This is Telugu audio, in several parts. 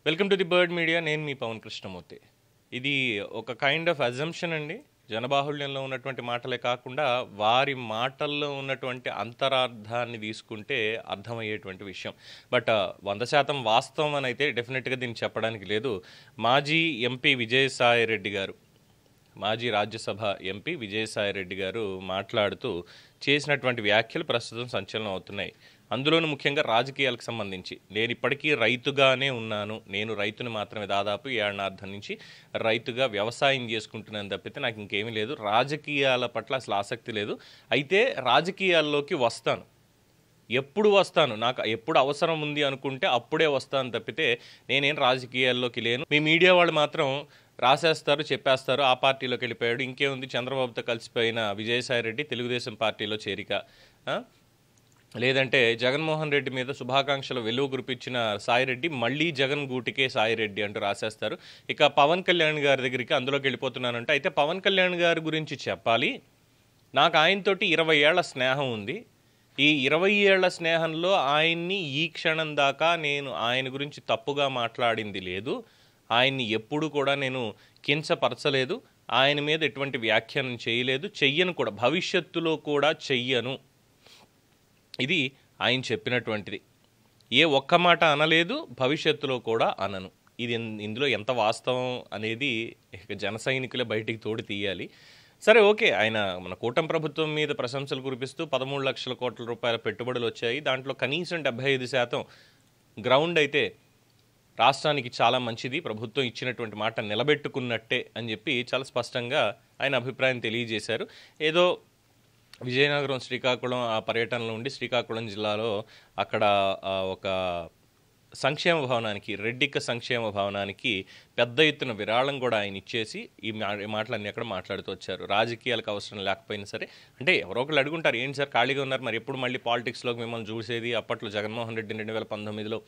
Welcome to the bird media. నేను మీ పవన్ కృష్ణమూర్తి. ఇది ఒక కైండ్ ఆఫ్ అజంప్షన్ అండి. జనబాహుళ్యంలో ఉన్నటువంటి మాటలే కాకుండా వారి మాటల్లో ఉన్నటువంటి అంతరార్థాన్ని తీసుకుంటే అర్థమయ్యేటువంటి విషయం. బట్ 100% వాస్తవం అని అయితే డెఫినెట్గా దీన్ని చెప్పడానికి లేదు. మాజీ ఎంపీ విజయసాయిరెడ్డి గారు, మాజీ రాజ్యసభ ఎంపీ విజయసాయిరెడ్డి గారు మాట్లాడుతూ చేసినటువంటి వ్యాఖ్యలు ప్రస్తుతం సంచలనం అవుతున్నాయి. అందులోనూ ముఖ్యంగా రాజకీయాలకు సంబంధించి. నేను ఇప్పటికీ రైతుగానే ఉన్నాను, నేను రైతుని మాత్రమే, దాదాపు ఏడాది నుంచి రైతుగా వ్యవసాయం చేసుకుంటున్నాను తప్పితే నాకు ఇంకేమీ లేదు, రాజకీయాల పట్ల అసలు ఆసక్తి లేదు. అయితే రాజకీయాల్లోకి వస్తాను, ఎప్పుడు వస్తాను, నాకు ఎప్పుడు అవసరం ఉంది అనుకుంటే అప్పుడే వస్తాను తప్పితే నేనేం రాజకీయాల్లోకి లేను. మీ మీడియా వాళ్ళు మాత్రం రాసేస్తారు, చెప్పేస్తారు, ఆ పార్టీలోకి వెళ్ళిపోయాడు, ఇంకేముంది చంద్రబాబుతో కలిసిపోయిన విజయసాయిరెడ్డి తెలుగుదేశం పార్టీలో చేరిక, లేదంటే జగన్మోహన్ రెడ్డి మీద శుభాకాంక్షలు వెలుగు కురిపించిన సాయిరెడ్డి మళ్ళీ జగన్ గూటికే సాయిరెడ్డి అంటూ రాసేస్తారు. ఇక పవన్ కళ్యాణ్ గారి దగ్గరికి అందులోకి వెళ్ళిపోతున్నానంటే, అయితే పవన్ కళ్యాణ్ గారి గురించి చెప్పాలి. నాకు ఆయనతోటి 20 ఏళ్ల స్నేహం ఉంది. ఈ 20 ఏళ్ల స్నేహంలో ఆయన్ని ఈ క్షణం దాకా నేను ఆయన గురించి తప్పుగా మాట్లాడింది లేదు, ఆయన్ని ఎప్పుడు కూడా నేను కించపరచలేదు, ఆయన మీద ఎటువంటి వ్యాఖ్యానం చేయలేదు, చెయ్యను కూడా, భవిష్యత్తులో కూడా చెయ్యను. ఇది ఆయన చెప్పినటువంటిది. ఏ ఒక్క మాట అనలేదు, భవిష్యత్తులో కూడా అనను. ఇది ఇందులో ఎంత వాస్తవం అనేది జన సైనికులే బయటికి తోడి తీయాలి. సరే, ఓకే, ఆయన మన కూటమి ప్రభుత్వం మీద ప్రశంసలు కురిపిస్తూ 13 లక్షల కోట్ల రూపాయల పెట్టుబడులు వచ్చాయి, దాంట్లో కనీసం 75% గ్రౌండ్ అయితే రాష్ట్రానికి చాలా మంచిది, ప్రభుత్వం ఇచ్చినటువంటి మాట నిలబెట్టుకున్నట్టే అని చెప్పి చాలా స్పష్టంగా ఆయన అభిప్రాయం తెలియజేశారు. ఏదో విజయనగరం, శ్రీకాకుళం ఆ పర్యటనలో ఉండి శ్రీకాకుళం జిల్లాలో అక్కడ ఒక సంక్షేమ భవనానికి, రెడ్డిక్క సంక్షేమ భవనానికి పెద్ద ఎత్తున విరాళం కూడా ఆయన ఇచ్చేసి ఈ మాటలన్నీ అక్కడ మాట్లాడుతూ వచ్చారు. రాజకీయాలకు అవసరం లేకపోయినా సరే, అంటే ఎవరో ఒకళ్ళు అడుగుంటారు, ఏంటి సార్ ఖాళీగా ఉన్నారు, మరి ఎప్పుడు మళ్ళీ పాలిటిక్స్లోకి మిమ్మల్ని చూసేది, అప్పట్లో జగన్మోహన్ రెడ్డి 2019లో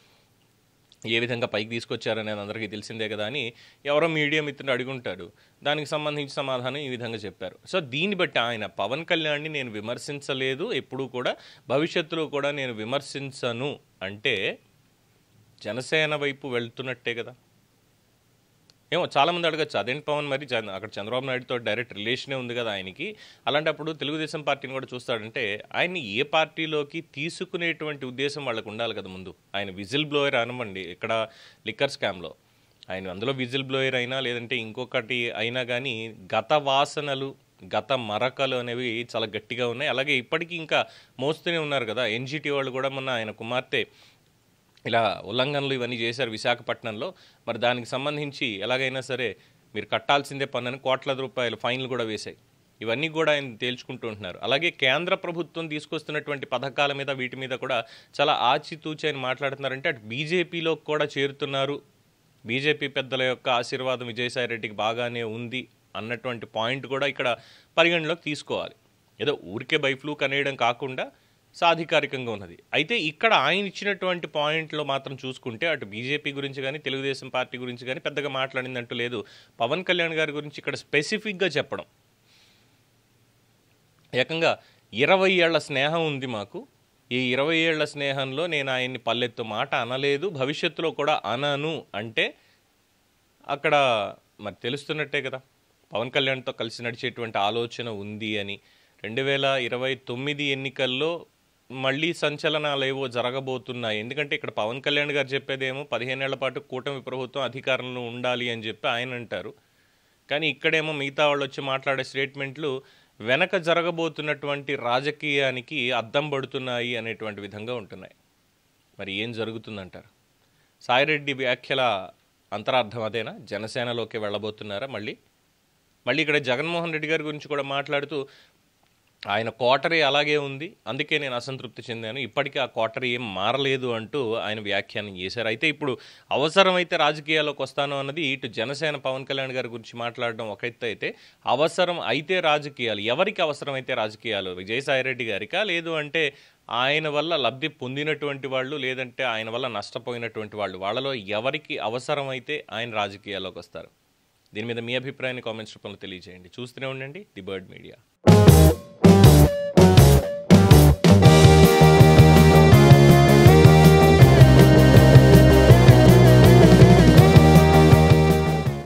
ఏ విధంగా పైకి తీసుకొచ్చారనేది అందరికీ తెలిసిందే కదా అని ఎవరో మీడియా మిత్రుడు అడుగుంటాడు. దానికి సంబంధించి సమాధానం ఈ విధంగా చెప్పారు. సో దీన్ని బట్టి ఆయన పవన్ కళ్యాణ్ని నేను విమర్శించలేదు, ఎప్పుడూ కూడా భవిష్యత్తులో కూడా నేను విమర్శించను అంటే జనసేన వైపు వెళ్తున్నట్టే కదా. ఏమో చాలామంది అడగచ్చు, అదేంటి పవన్, మరి అక్కడ చంద్రబాబు నాయుడుతో డైరెక్ట్ రిలేషనే ఉంది కదా ఆయనకి, అలాంటప్పుడు తెలుగుదేశం పార్టీని కూడా చూస్తాడంటే ఆయన్ని ఏ పార్టీలోకి తీసుకునేటువంటి ఉద్దేశం వాళ్ళకు ఉండాలి కదా ముందు. ఆయన విజిల్ బ్లోయర్ అనమండి ఇక్కడ లిక్కర్ స్కామ్లో, ఆయన అందులో విజిల్ బ్లోయర్ అయినా లేదంటే ఇంకొకటి అయినా కానీ గత వాసనలు, గత మరకలు అనేవి చాలా గట్టిగా ఉన్నాయి. అలాగే ఇప్పటికీ ఇంకా మోస్తూనే ఉన్నారు కదా. ఎన్జిటి వాళ్ళు కూడా మొన్న ఆయన కుమార్తె ఇలా ఉల్లంఘనలు ఇవన్నీ చేశారు విశాఖపట్నంలో. మరి దానికి సంబంధించి ఎలాగైనా సరే మీరు కట్టాల్సిందే పన్ను అని కోట్ల రూపాయల ఫైన్లు కూడా వేశాయి. ఇవన్నీ కూడా ఆయన తేల్చుకుంటూ ఉంటున్నారు. అలాగే కేంద్ర ప్రభుత్వం తీసుకొస్తున్నటువంటి పథకాల మీద, వీటి మీద కూడా చాలా ఆచితూచి ఆయన మాట్లాడుతున్నారంటే అటు బీజేపీలో కూడా చేరుతున్నారు, బీజేపీ పెద్దల యొక్క ఆశీర్వాదం విజయసాయిరెడ్డికి బాగానే ఉంది అన్నటువంటి పాయింట్ కూడా ఇక్కడ పరిగణలోకి తీసుకోవాలి. ఏదో ఊరికే బైఫ్లూక్ అనేయడం కాకుండా సాధికారికంగా ఉన్నది. అయితే ఇక్కడ ఆయన ఇచ్చినటువంటి పాయింట్లో మాత్రం చూసుకుంటే అటు బీజేపీ గురించి కానీ తెలుగుదేశం పార్టీ గురించి కానీ పెద్దగా మాట్లాడిందంటూ లేదు. పవన్ కళ్యాణ్ గారి గురించి ఇక్కడ స్పెసిఫిక్గా చెప్పడం, ఏకంగా 20 ఏళ్ల స్నేహం ఉంది మాకు, ఈ 20 ఏళ్ల స్నేహంలో నేను ఆయన్ని పల్లెత్తు మాట అనలేదు, భవిష్యత్తులో కూడా అనను అంటే అక్కడ మరి తెలుస్తున్నట్టే కదా పవన్ కళ్యాణ్తో కలిసి నడిచేటువంటి ఆలోచన ఉంది అని. 2029 ఎన్నికల్లో మళ్ళీ సంచలనాలు ఏవో జరగబోతున్నాయి. ఎందుకంటే ఇక్కడ పవన్ కళ్యాణ్ గారు చెప్పేదేమో 15 ఏళ్ల పాటు కూటమి ప్రభుత్వం అధికారంలో ఉండాలి అని చెప్పి ఆయన అంటారు. కానీ ఇక్కడేమో మిగతా వాళ్ళు వచ్చి మాట్లాడే స్టేట్మెంట్లు వెనక జరగబోతున్నటువంటి రాజకీయానికి అద్దం పడుతున్నాయి అనేటువంటి విధంగా ఉంటున్నాయి. మరి ఏం జరుగుతుందంటారు? సాయిరెడ్డి వ్యాఖ్యల అంతరార్థం అదేనా? జనసేనలోకి వెళ్ళబోతున్నారా? మళ్ళీ ఇక్కడ జగన్మోహన్ రెడ్డి గారి గురించి కూడా మాట్లాడుతూ ఆయన కోటరీ అలాగే ఉంది, అందుకే నేను అసంతృప్తి చెందాను, ఇప్పటికీ ఆ కోటరీ ఏం మారలేదు అంటూ ఆయన వ్యాఖ్యానం చేశారు. అయితే ఇప్పుడు అవసరమైతే రాజకీయాల్లోకి వస్తాను అన్నది ఇటు జనసేన పవన్ కళ్యాణ్ గారి గురించి మాట్లాడడం ఒక ఎత్తు అయితే, అవసరం అయితే రాజకీయాలు, ఎవరికి అవసరమైతే రాజకీయాలు, విజయసాయిరెడ్డి గారికా, లేదు అంటే ఆయన వల్ల లబ్ధి పొందినటువంటి వాళ్ళు, లేదంటే ఆయన వల్ల నష్టపోయినటువంటి వాళ్ళు, వాళ్ళలో ఎవరికి అవసరమైతే ఆయన రాజకీయాల్లోకి వస్తారు? దీని మీద మీ అభిప్రాయాన్ని కామెంట్స్ రూపంలో తెలియజేయండి. చూస్తూనే ఉండండి ది బర్డ్ మీడియా.